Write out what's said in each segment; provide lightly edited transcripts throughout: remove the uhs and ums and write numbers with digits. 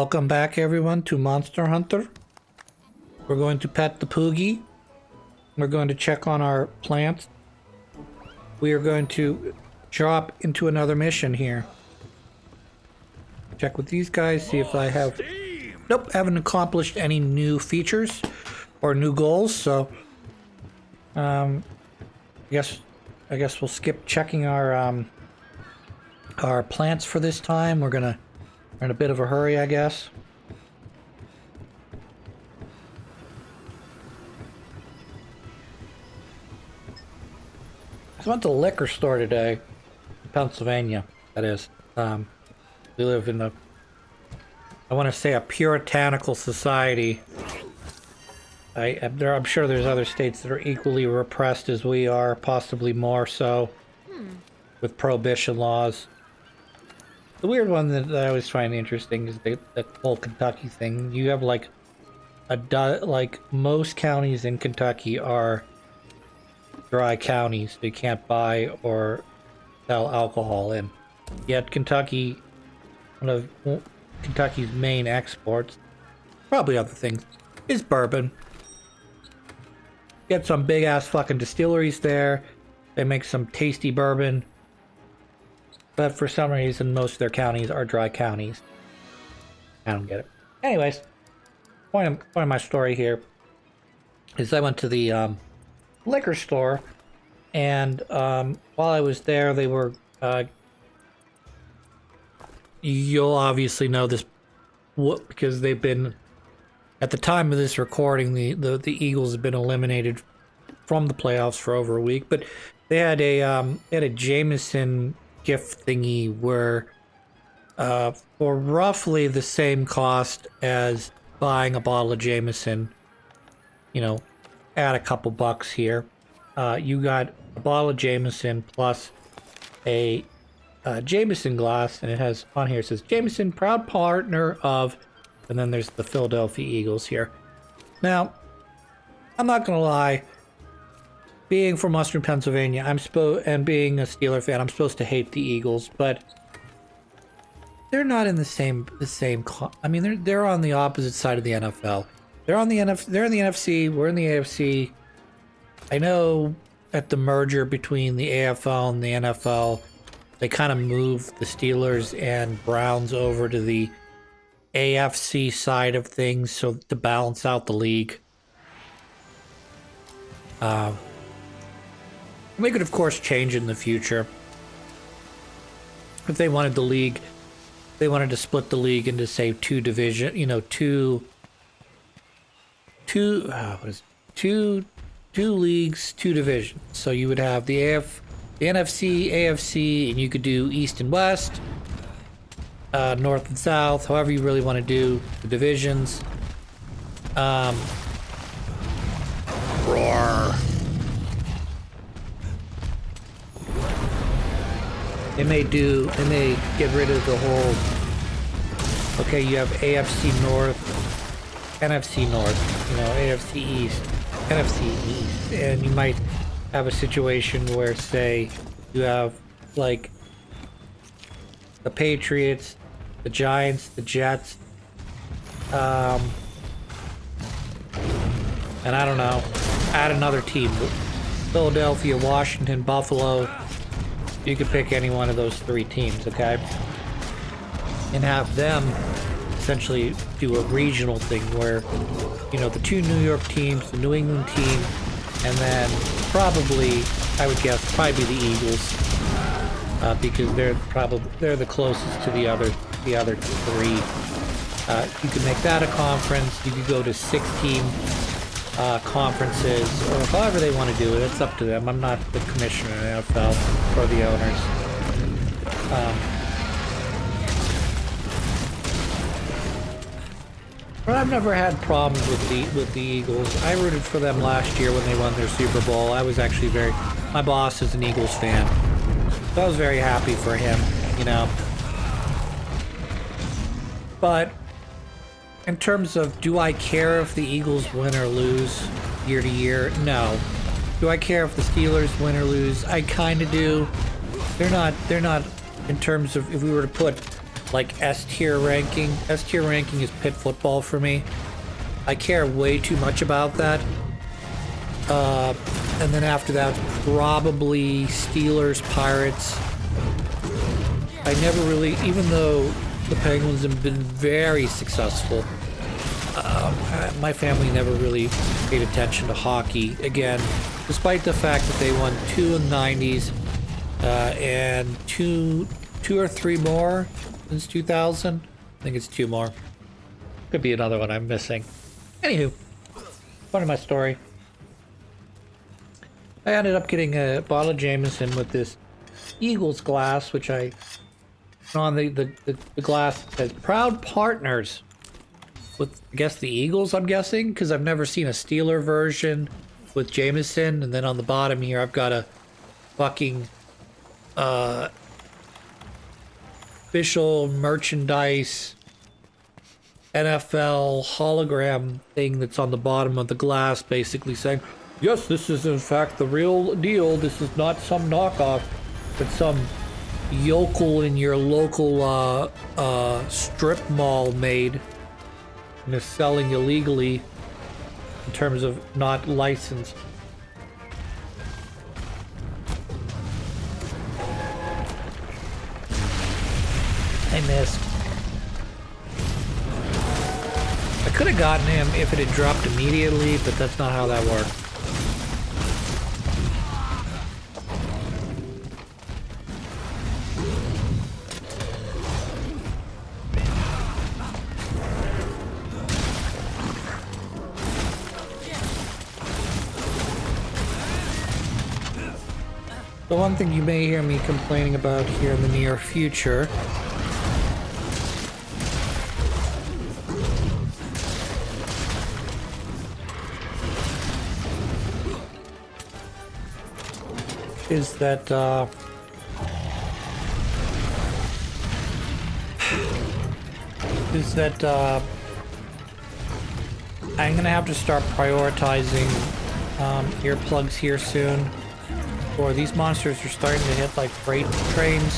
Welcome back everyone to Monster Hunter. We're going to pet the Poogie. We're going to check on our plants. We are going to drop into another mission here. Check with these guys, see if I have... Nope, haven't accomplished any new features or new goals, so... I guess we'll skip checking our plants for this time. We're in a bit of a hurry, I guess. I went to the liquor store today, in Pennsylvania, that is. We live in I want to say a puritanical society. I'm sure there's other states that are equally repressed as we are, possibly more so, with prohibition laws. The weird one that I always find interesting is the whole Kentucky thing. You have like most counties in Kentucky are dry counties. They can't buy or sell alcohol in. Yet Kentucky, one of Kentucky's main exports, probably other things, is bourbon. Get some big ass fucking distilleries there. They make some tasty bourbon. But for some reason, most of their counties are dry counties. I don't get it. Anyways, point of my story here is I went to the liquor store, and while I was there, they were... you'll obviously know this because they've been... At the time of this recording, the Eagles have been eliminated from the playoffs for over a week, but they had a Jameson gift thingy where for roughly the same cost as buying a bottle of Jameson, you know, add a couple bucks here, you got a bottle of Jameson plus a Jameson glass, and it has on here, it says Jameson, proud partner of, and then there's the Philadelphia Eagles here. Now, I'm not gonna lie, being from Western Pennsylvania, and being a Steeler fan, I'm supposed to hate the Eagles, but they're not in the same. I mean, they're on the opposite side of the NFL. They're in the NFC. We're in the AFC. I know at the merger between the AFL and the NFL, they kind of moved the Steelers and Browns over to the AFC side of things, so to balance out the league. They could, of course, change in the future. If they wanted the league, they wanted to split the league into, say, two leagues, two divisions. So you would have the NFC, AFC, and you could do East and West, North and South, however you really want to do the divisions. Roar. They may get rid of the whole, okay, you have AFC North, NFC North, you know, AFC East, NFC East, and you might have a situation where, say, you have, like, the Patriots, the Giants, the Jets, and I don't know, add another team, Philadelphia, Washington, Buffalo. You could pick any one of those three teams, okay? And have them essentially do a regional thing where, you know, the two New York teams, the New England team, and then probably, I would guess, probably the Eagles, because they're the closest to the other three. You could make that a conference. You could go to 6-team conferences, or however they want to do it. It's up to them. I'm not the commissioner of the NFL or the owners. But I've never had problems with the Eagles. I rooted for them last year when they won their Super Bowl. I was actually my boss is an Eagles fan, so I was very happy for him, you know. But in terms of, do I care if the Eagles win or lose year to year? No. Do I care if the Steelers win or lose? I kind of do. They're not in terms of, if we were to put like S tier ranking. S tier ranking is pit football for me. I care way too much about that. And then after that, probably Steelers, Pirates. I never really, even though the Penguins have been very successful, my family never really paid attention to hockey. Again, despite the fact that they won 2 in the 90s and two or three more since 2000. I think it's 2 more. Could be another one I'm missing. Anywho, part of my story. I ended up getting a bottle of Jameson with this Eagles glass, which on the glass says proud partners with, I guess, the Eagles, I'm guessing, because I've never seen a Steeler version with Jameson. And then on the bottom here, I've got a fucking official merchandise NFL hologram thing that's on the bottom of the glass, basically saying, yes, this is in fact the real deal. This is not some knockoff, but some yokel in your local strip mall made and is selling illegally in terms of not licensed. I missed. I could have gotten him if it had dropped immediately, but that's not how that works. The one thing you may hear me complaining about here in the near future is that I'm gonna have to start prioritizing earplugs here soon. Or these monsters are starting to hit like freight trains,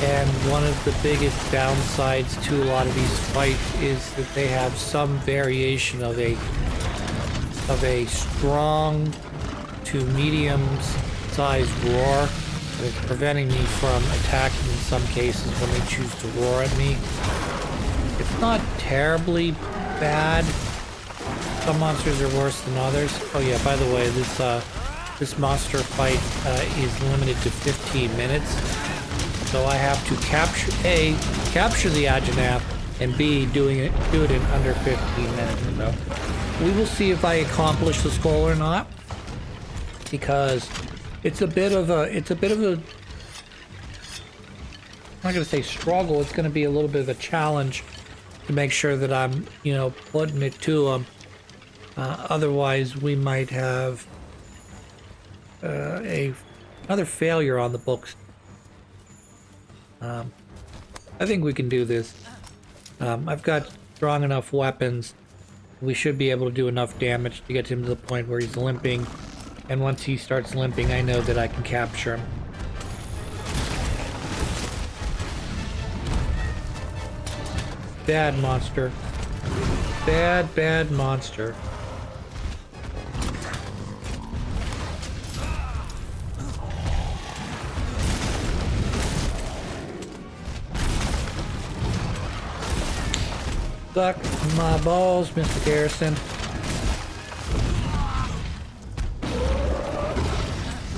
and one of the biggest downsides to a lot of these fights is that they have some variation of a strong to medium sized roar. It's preventing me from attacking in some cases when they choose to roar at me. It's not terribly bad. Some monsters are worse than others. Oh yeah, by the way, this monster fight is limited to 15 minutes. So I have to capture the Agenap, and B, do it in under 15 minutes. So we will see if I accomplish this goal or not, because it's a bit of a I'm not gonna say struggle. It's gonna be a little bit of a challenge to make sure that I'm, putting it to them. Otherwise, we might have another failure on the books. I think we can do this. I've got strong enough weapons. We should be able to do enough damage to get him to the point where he's limping. And once he starts limping, I know that I can capture him. Bad monster. Bad monster. Suck my balls, Mr. Garrison.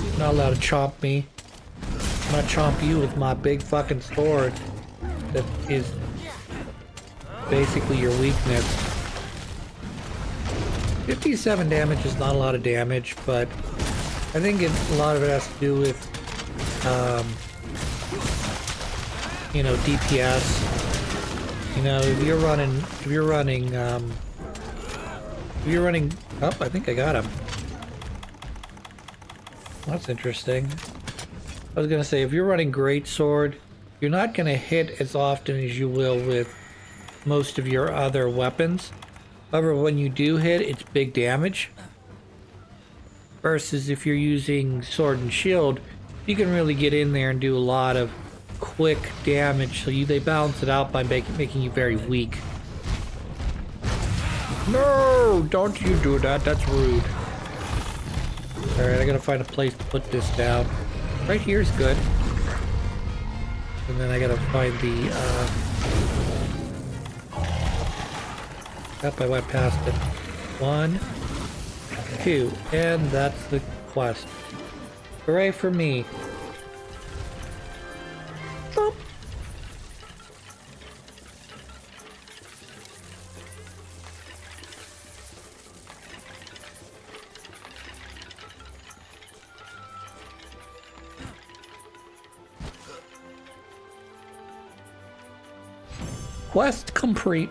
You're not allowed to chomp me. I'm gonna chomp you with my big fucking sword that is basically your weakness. 57 damage is not a lot of damage, but I think a lot of it has to do with DPS. If you're running, oh, I think I got him. That's interesting. I was gonna say, if you're running greatsword, you're not gonna hit as often as you will with most of your other weapons. However, when you do hit, it's big damage. Versus if you're using sword and shield, you can really get in there and do a lot of quick damage, so they balance it out by making you very weak. No, don't you do that. That's rude. Alright, I gotta find a place to put this down. Right here is good. And then I gotta find the, Yep, I went past it. 1, 2, and that's the quest. Hooray for me. Boop. Quest complete.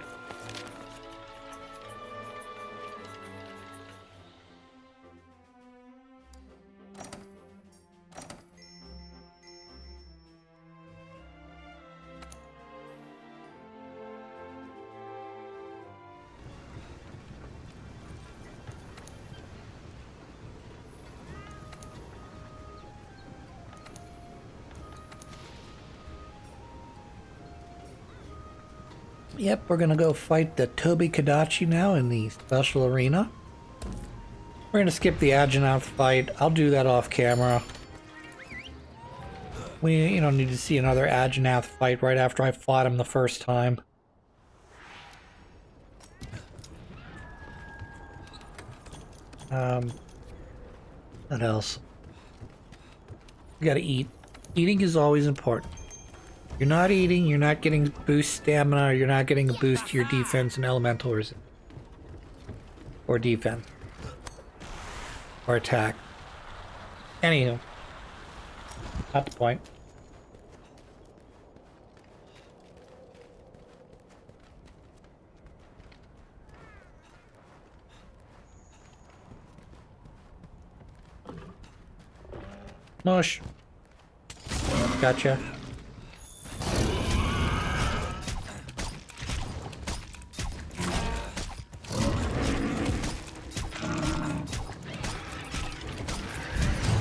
Yep, we're gonna go fight the Tobi Kadachi now in the special arena. We're gonna skip the Agenouth fight. I'll do that off camera. You don't need to see another Agenouth fight right after I fought him the first time. What else? You gotta eat. Eating is always important. You're not eating, you're not getting boost stamina, or you're not getting a boost to your defense and elemental resistance. Or defense. Or attack. Anywho. Not the point. Mush. Gotcha.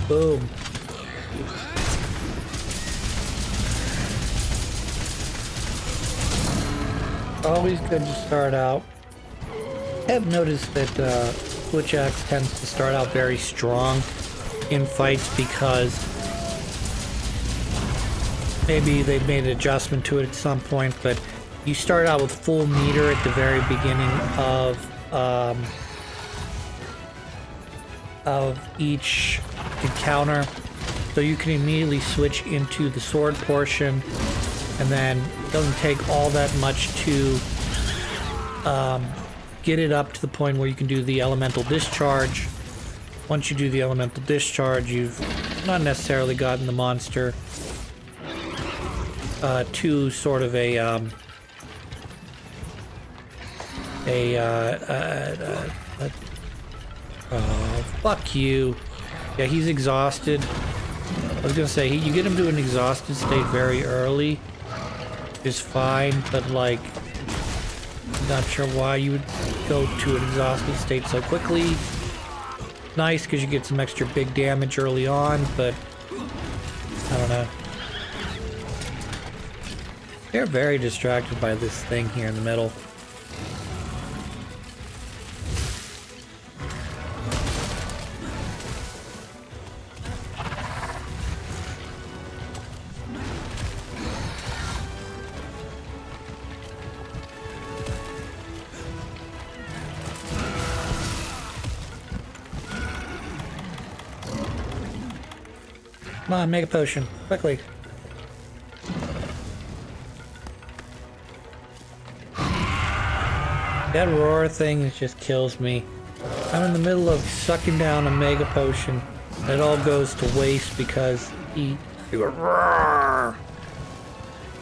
Boom. Always good to start out. I have noticed that Switch Axe tends to start out very strong in fights because maybe they've made an adjustment to it at some point, but you start out with full meter at the very beginning of each encounter, so you can immediately switch into the sword portion, and then it doesn't take all that much to get it up to the point where you can do the elemental discharge. Once you do the elemental discharge, you've not necessarily gotten the monster to sort of a oh, fuck you. Yeah, he's exhausted. I was gonna say, you get him to an exhausted state very early is fine, but like, not sure why you would go to an exhausted state so quickly. Nice, because you get some extra big damage early on, but I don't know. They're very distracted by this thing here in the middle. Come on, make a potion. Quickly. That roar thing just kills me. I'm in the middle of sucking down a mega potion. And it all goes to waste because he roar.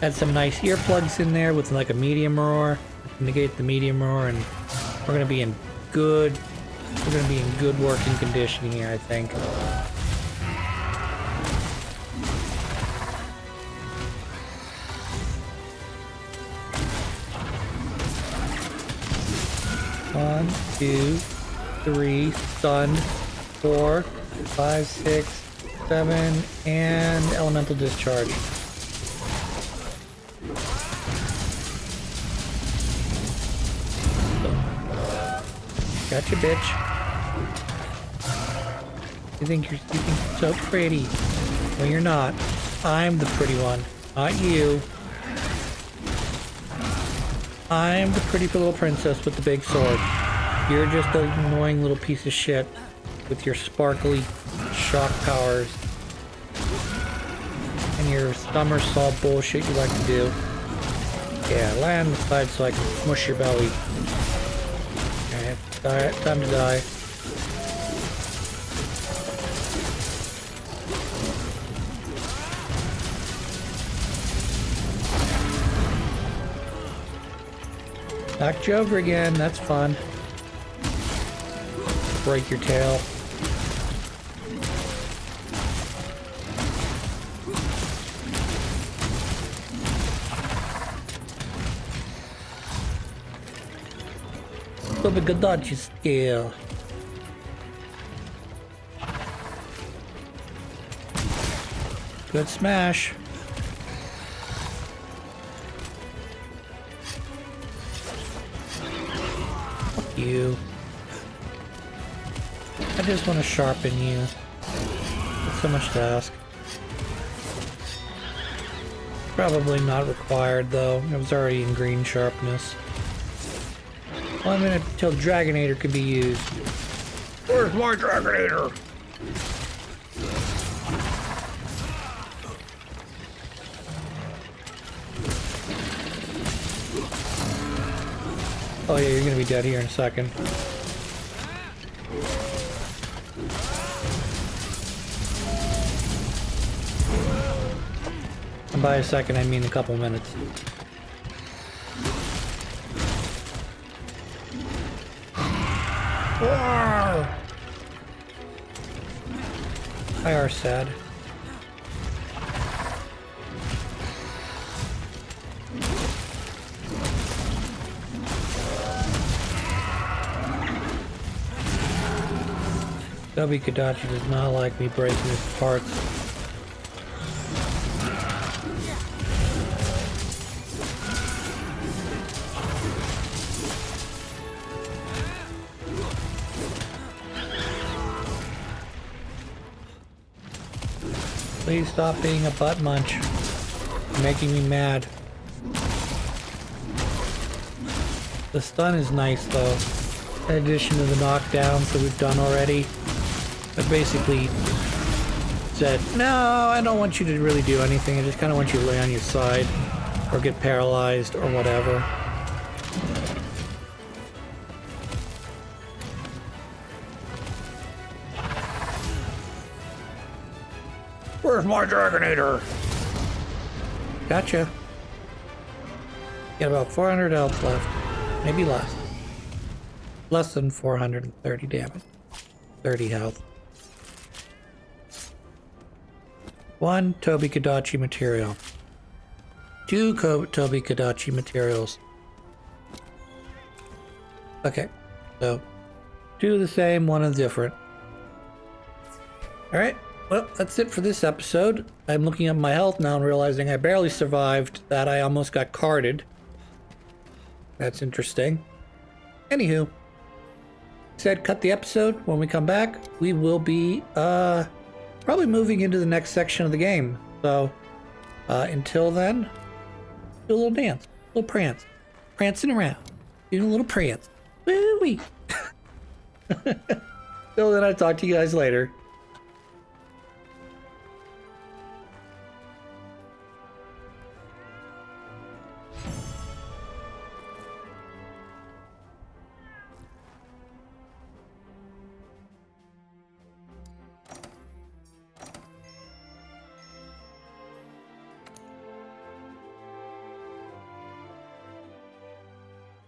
Had some nice earplugs in there with like a medium roar. Negate the medium roar, and we're gonna be in good working condition here, I think. One, two, three, stunned, 4, 5, 6, 7, and elemental discharge. Gotcha, bitch. You think you're so pretty. Well, you're not. I'm the pretty one, not you. I'm the pretty little princess with the big sword. You're just an annoying little piece of shit with your sparkly shock powers and your somersault bullshit you like to do. Yeah, land on the side so I can smush your belly. Alright, time to die. Knocked you over again, that's fun. Break your tail. Little bit good dodgy skill. Good smash. Fuck you. I just want to sharpen you. That's so much to ask. Probably not required though. I was already in green sharpness. 1 minute till Dragonator can be used. Where's my Dragonator? Oh yeah, you're gonna be dead here in a second. And by a second, I mean a couple minutes. Whoa! I are sad. W. Kodachi does not like me breaking his parts. Please stop being a butt munch. You're making me mad. The stun is nice though. In addition to the knockdowns that we've done already. I basically said, no, I don't want you to really do anything. I just kind of want you to lay on your side or get paralyzed or whatever. Where's my Dragonator? Gotcha. Got about 400 health left. Maybe less. Less than 430 damage. 30 health. 1 Tobi Kadachi material. 2 Tobi Kadachi materials. Okay, so 2 the same, 1 is different. Alright, well, that's it for this episode. I'm looking at my health now and realizing I barely survived that. I almost got carded. That's interesting. Anywho, said cut the episode. When we come back, we will be probably moving into the next section of the game. So until then, do a little dance, a little prance, prancing around, doing a little prance. Woo-wee. Till then, I'll talk to you guys later.